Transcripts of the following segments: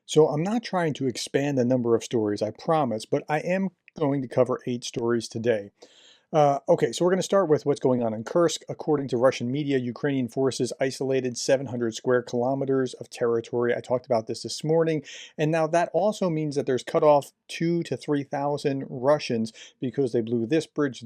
So I'm not trying to expand the number of stories, I promise, but I am going to cover 8 stories today. Okay, so we're going to start with what's going on in Kursk. According to Russian media, Ukrainian forces isolated 700 square kilometers of territory. I talked about this morning, and now that also means that there's cut off 2 to 3,000 Russians because they blew this bridge,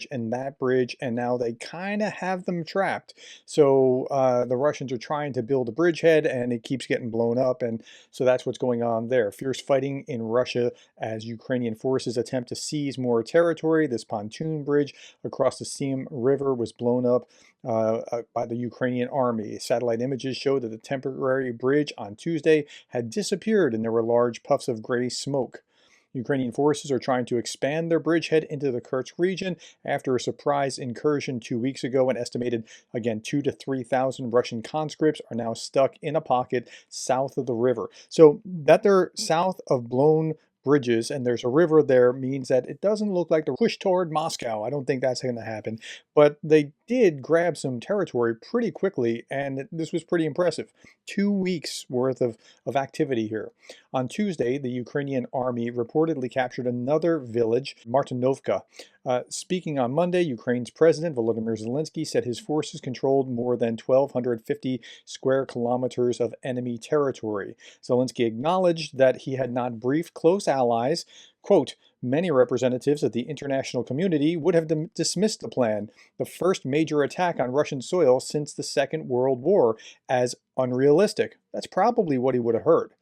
and that bridge, and now they kind of have them trapped. So the Russians are trying to build a bridgehead, and it keeps getting blown up, and so that's what's going on there. Fierce fighting in Russia as Ukrainian forces attempt to seize more territory. This pontoon bridge across the Siem River was blown up by the Ukrainian army. Satellite images show that the temporary bridge on Tuesday had disappeared and there were large puffs of gray smoke. Ukrainian forces are trying to expand their bridgehead into the Kursk region after a surprise incursion 2 weeks ago. An estimated, again, 2 to 3,000 Russian conscripts are now stuck in a pocket south of the river. So that they're south of blown bridges and there's a river there means that it doesn't look like they're pushed toward Moscow. I don't think that's going to happen. But they did grab some territory pretty quickly, and this was pretty impressive. 2 weeks worth of activity here. On Tuesday, the Ukrainian army reportedly captured another village, Martinovka. Speaking on Monday, Ukraine's President Volodymyr Zelensky said his forces controlled more than 1,250 square kilometers of enemy territory. Zelensky acknowledged that he had not briefed close allies. Quote, many representatives of the international community would have dismissed the plan, the first major attack on Russian soil since the Second World War, as unrealistic. That's probably what he would have heard.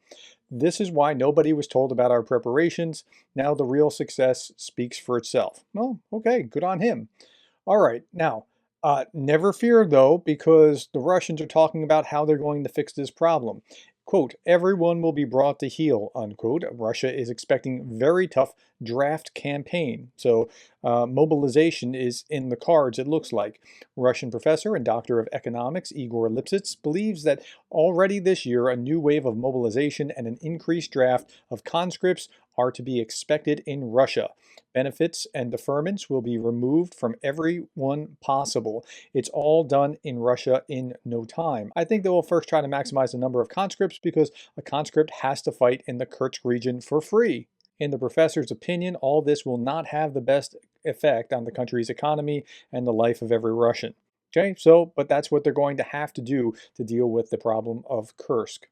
This is why nobody was told about our preparations. Now the real success speaks for itself. Well, okay, good on him. All right, now, never fear though, because the Russians are talking about how they're going to fix this problem. Quote, everyone will be brought to heel, unquote. Russia is expecting very tough draft campaign. So mobilization is in the cards, it looks like. Russian professor and doctor of economics Igor Lipsitz believes that already this year a new wave of mobilization and an increased draft of conscripts are to be expected in Russia. Benefits and deferments will be removed from everyone possible. It's all done in Russia in no time. I think they will first try to maximize the number of conscripts because a conscript has to fight in the Kursk region for free. In the professor's opinion, all this will not have the best effect on the country's economy and the life of every Russian. Okay, so, but that's what they're going to have to do to deal with the problem of Kursk.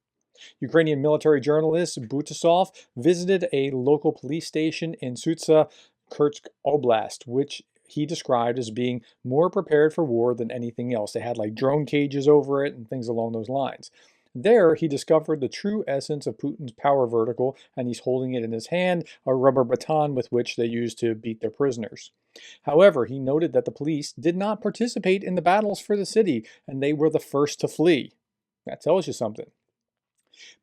Ukrainian military journalist Butasov visited a local police station in Sutsa, Kursk Oblast, which he described as being more prepared for war than anything else. They had like drone cages over it and things along those lines. There, he discovered the true essence of Putin's power vertical, and he's holding it in his hand, a rubber baton with which they use to beat their prisoners. However, he noted that the police did not participate in the battles for the city, and they were the first to flee. That tells you something.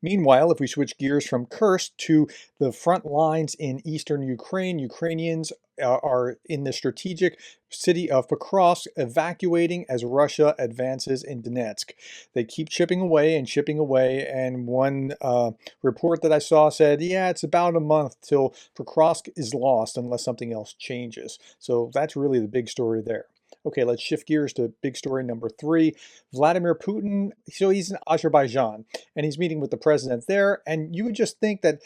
Meanwhile, if we switch gears from Kursk to the front lines in eastern Ukraine, Ukrainians are in the strategic city of Pokrovsk, evacuating as Russia advances in Donetsk. They keep chipping away, and one report that I saw said, yeah, it's about a month till Pokrovsk is lost unless something else changes. So that's really the big story there. Okay, let's shift gears to big story number 3. Vladimir Putin, so he's in Azerbaijan, and he's meeting with the president there, and you would just think that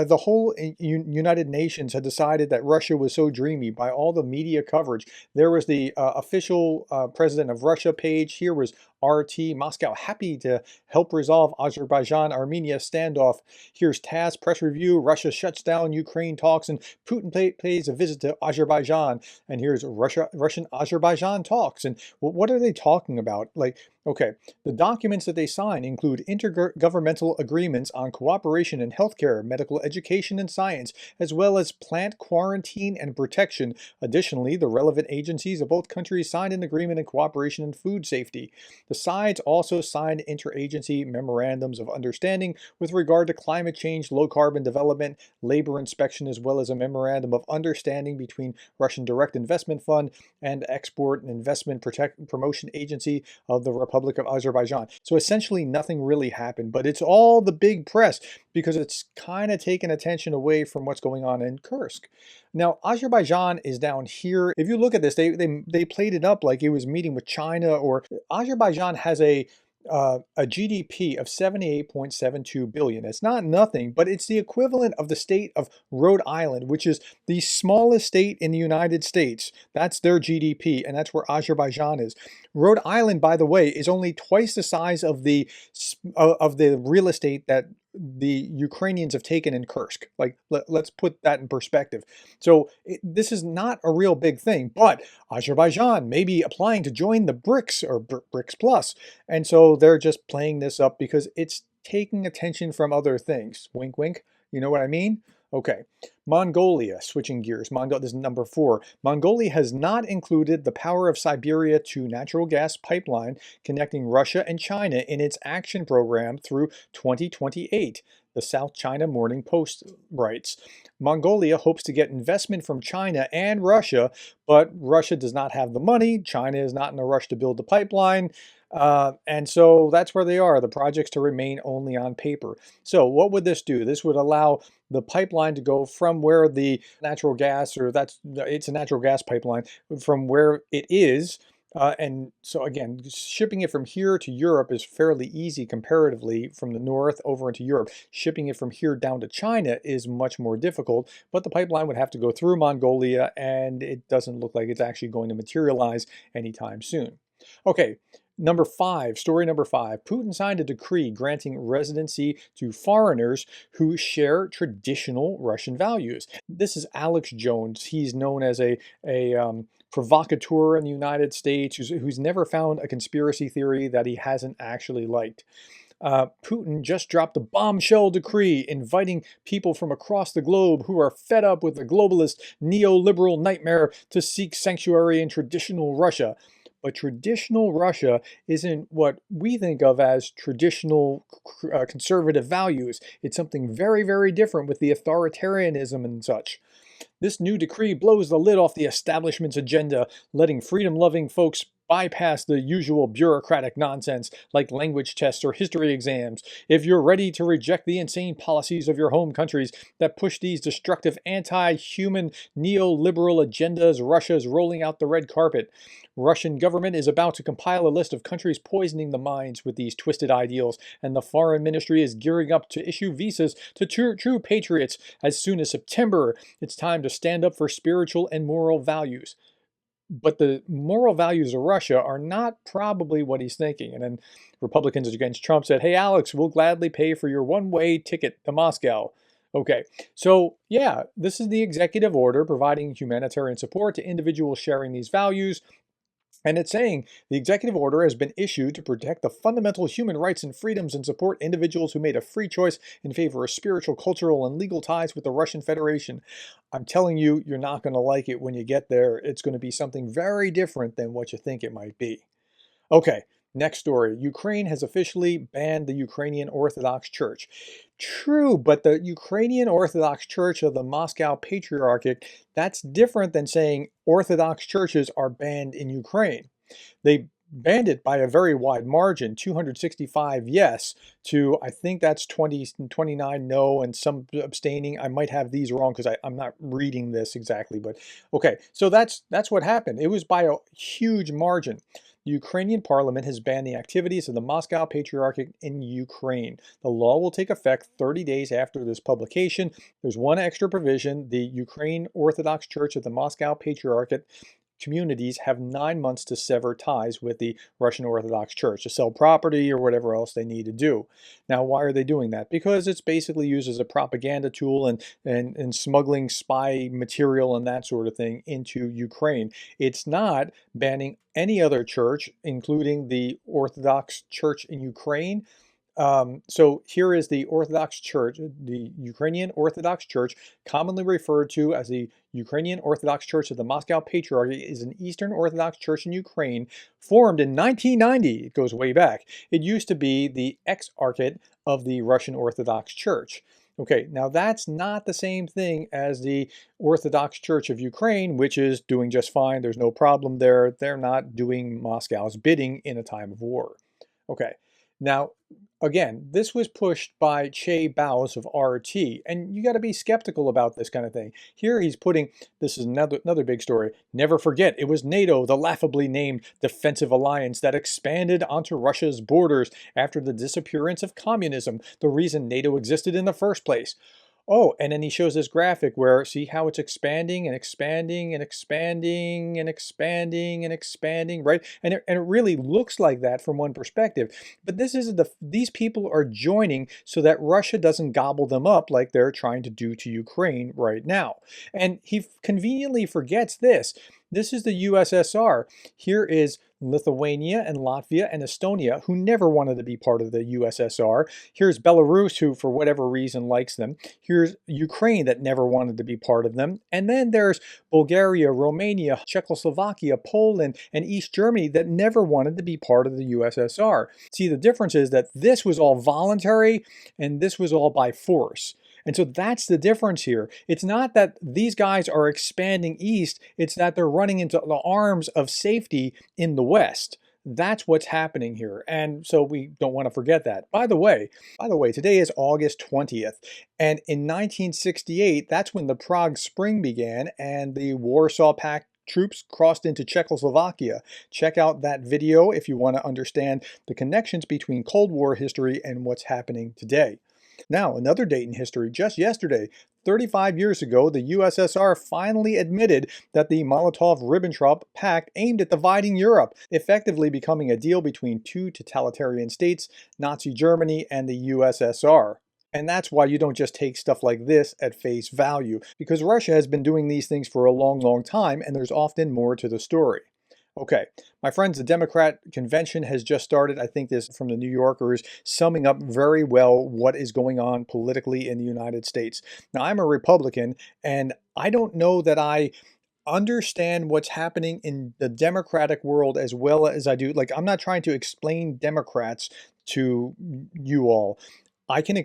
the whole United Nations had decided that Russia was so dreamy by all the media coverage. There was the official president of Russia page. Here was RT, Moscow happy to help resolve Azerbaijan-Armenia standoff. Here's TASS press review. Russia shuts down Ukraine talks, and Putin pays a visit to Azerbaijan. And here's Russian-Azerbaijan talks. And what are they talking about? Like, okay, the documents that they sign include intergovernmental agreements on cooperation in healthcare, medical education, and science, as well as plant quarantine and protection. Additionally, the relevant agencies of both countries signed an agreement in cooperation in food safety. The sides also signed interagency memorandums of understanding with regard to climate change, low-carbon development, labor inspection, as well as a memorandum of understanding between Russian Direct Investment Fund and Export and Investment Promotion Agency of the Republic of Azerbaijan. So essentially nothing really happened, but it's all the big press because it's kind of taken attention away from what's going on in Kursk. Now, Azerbaijan is down here. If you look at this, they played it up like it was meeting with China, or Azerbaijan has a a GDP of 78.72 billion. It's not nothing, but it's the equivalent of the state of Rhode Island, which is the smallest state in the United States. That's their GDP, and that's where Azerbaijan is. Rhode Island, by the way, is only twice the size of the real estate that the Ukrainians have taken in Kursk. Like, let's put that in perspective. So this is not a real big thing, but Azerbaijan may be applying to join the BRICS or BRICS Plus. And so they're just playing this up because it's taking attention from other things. Wink, wink. You know what I mean? Okay. Mongolia, switching gears. This is number 4. Mongolia has not included the Power of Siberia to natural gas pipeline connecting Russia and China in its action program through 2028. The South China Morning Post writes. Mongolia hopes to get investment from China and Russia, but Russia does not have the money. China is not in a rush to build the pipeline. And so that's where they are, the projects to remain only on paper. So what would this do? This would allow the pipeline to go from where the natural gas, it's a natural gas pipeline, from where it is. And so again, shipping it from here to Europe is fairly easy comparatively from the north over into Europe. Shipping it from here down to China is much more difficult, but the pipeline would have to go through Mongolia, and it doesn't look like it's actually going to materialize anytime soon. Okay. Story number 5, Putin signed a decree granting residency to foreigners who share traditional Russian values. This is Alex Jones. He's known as a provocateur in the United States who's never found a conspiracy theory that he hasn't actually liked. Putin just dropped a bombshell decree inviting people from across the globe who are fed up with the globalist neoliberal nightmare to seek sanctuary in traditional Russia. But traditional Russia isn't what we think of as traditional conservative values. It's something very, very different with the authoritarianism and such. This new decree blows the lid off the establishment's agenda, letting freedom-loving folks bypass the usual bureaucratic nonsense like language tests or history exams. If you're ready to reject the insane policies of your home countries that push these destructive anti-human neoliberal agendas, Russia's rolling out the red carpet. Russian government is about to compile a list of countries poisoning the minds with these twisted ideals, and the foreign ministry is gearing up to issue visas to true patriots as soon as September. It's time to stand up for spiritual and moral values. But the moral values of Russia are not probably what he's thinking. And then Republicans against Trump said, hey, Alex, we'll gladly pay for your one-way ticket to Moscow. Okay, so yeah, this is the executive order providing humanitarian support to individuals sharing these values. And it's saying the executive order has been issued to protect the fundamental human rights and freedoms and support individuals who made a free choice in favor of spiritual, cultural, and legal ties with the Russian Federation. I'm telling you, you're not going to like it when you get there. It's going to be something very different than what you think it might be. Okay, next story. Ukraine has officially banned the Ukrainian Orthodox Church. True, but the Ukrainian Orthodox Church of the Moscow Patriarchate, that's different than saying Orthodox churches are banned in Ukraine. They banned it by a very wide margin, 265 yes to, I think that's 29 no and some abstaining. I might have these wrong because I'm not reading this exactly, but okay. So that's what happened. It was by a huge margin. The Ukrainian parliament has banned the activities of the Moscow Patriarchate in Ukraine. The law will take effect 30 days after this publication. There's one extra provision. The Ukraine Orthodox Church of the Moscow Patriarchate communities have 9 months to sever ties with the Russian Orthodox Church, to sell property or whatever else they need to do. Now, why are they doing that? Because it's basically used as a propaganda tool and smuggling spy material and that sort of thing into Ukraine. It's not banning any other church, including the Orthodox Church in Ukraine. So here is the Orthodox Church, the Ukrainian Orthodox Church, commonly referred to as the Ukrainian Orthodox Church of the Moscow Patriarchate, is an Eastern Orthodox Church in Ukraine, formed in 1990. It goes way back. It used to be the exarchate of the Russian Orthodox Church. Okay, now that's not the same thing as the Orthodox Church of Ukraine, which is doing just fine. There's no problem there. They're not doing Moscow's bidding in a time of war. Okay. Now, again, this was pushed by Che Baos of RT, and you got to be skeptical about this kind of thing. Here he's putting, this is another big story. Never forget, it was NATO, the laughably named defensive alliance that expanded onto Russia's borders after the disappearance of communism, the reason NATO existed in the first place. Oh, and then he shows this graphic where, see how it's expanding and expanding and expanding and expanding and expanding, right? And it really looks like that from one perspective. But this is these people are joining so that Russia doesn't gobble them up like they're trying to do to Ukraine right now. And he conveniently forgets this. This is the USSR. Here is Lithuania and Latvia and Estonia, who never wanted to be part of the USSR. Here's Belarus, who for whatever reason likes them. Here's Ukraine that never wanted to be part of them. And then there's Bulgaria, Romania, Czechoslovakia, Poland, and East Germany that never wanted to be part of the USSR. See, the difference is that this was all voluntary and this was all by force. And so that's the difference here. It's not that these guys are expanding east, it's that they're running into the arms of safety in the west. That's what's happening here. And so we don't want to forget that. By the way, today is August 20th. And in 1968, that's when the Prague Spring began and the Warsaw Pact troops crossed into Czechoslovakia. Check out that video if you want to understand the connections between Cold War history and what's happening today. Now, another date in history, just yesterday, 35 years ago, the USSR finally admitted that the Molotov-Ribbentrop Pact aimed at dividing Europe, effectively becoming a deal between two totalitarian states, Nazi Germany and the USSR. And that's why you don't just take stuff like this at face value, because Russia has been doing these things for a long, long time, and there's often more to the story. Okay, my friends, the Democrat convention has just started. I think this from the New Yorker is summing up very well what is going on politically in the United States. Now, I'm a Republican, and I don't know that I understand what's happening in the Democratic world as well as I do. Like, I'm not trying to explain Democrats to you all. I can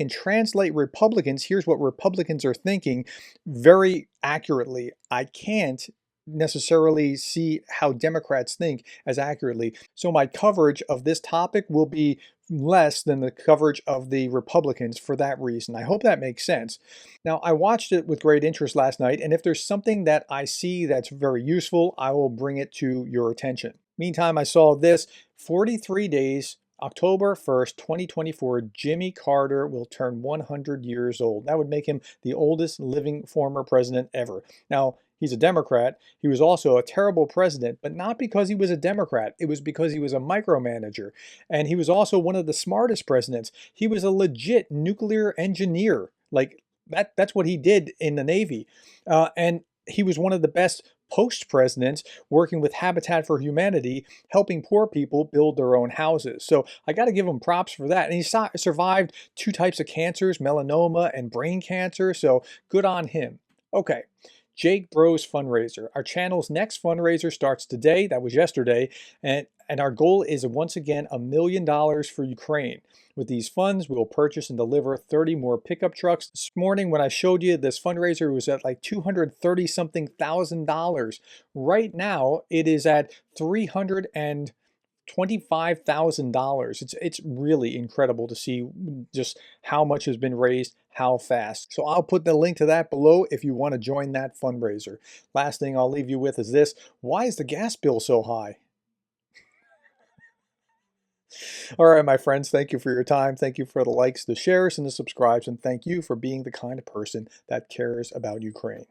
translate Republicans. Here's what Republicans are thinking very accurately. I can't necessarily see how Democrats think as accurately. So my coverage of this topic will be less than the coverage of the Republicans for that reason. I hope that makes sense. Now, I watched it with great interest last night, and if there's something that I see that's very useful, I will bring it to your attention. Meantime, I saw this 43 days. October 1st, 2024, Jimmy Carter will turn 100 years old. That would make him the oldest living former president ever. Now, he's a Democrat. He was also a terrible president, but not because he was a Democrat. It was because he was a micromanager. And he was also one of the smartest presidents. He was a legit nuclear engineer. Like, that's what he did in the Navy. And he was one of the best post-presidents working with Habitat for Humanity, helping poor people build their own houses. So I got to give him props for that. And he survived two types of cancers, melanoma and brain cancer. So good on him. Okay. Jake Broe's fundraiser. Our channel's next fundraiser starts today. That was yesterday. And our goal is once again $1 million for Ukraine. With these funds, we will purchase and deliver 30 more pickup trucks. This morning, when I showed you this fundraiser, it was at like $230-something thousand. Right now, it is at $325,000. It's really incredible to see just how much has been raised, how fast. So I'll put the link to that below if you want to join that fundraiser. Last thing I'll leave you with is this. Why is the gas bill so high? All right, my friends, thank you for your time. Thank you for the likes, the shares, and the subscribes, and thank you for being the kind of person that cares about Ukraine.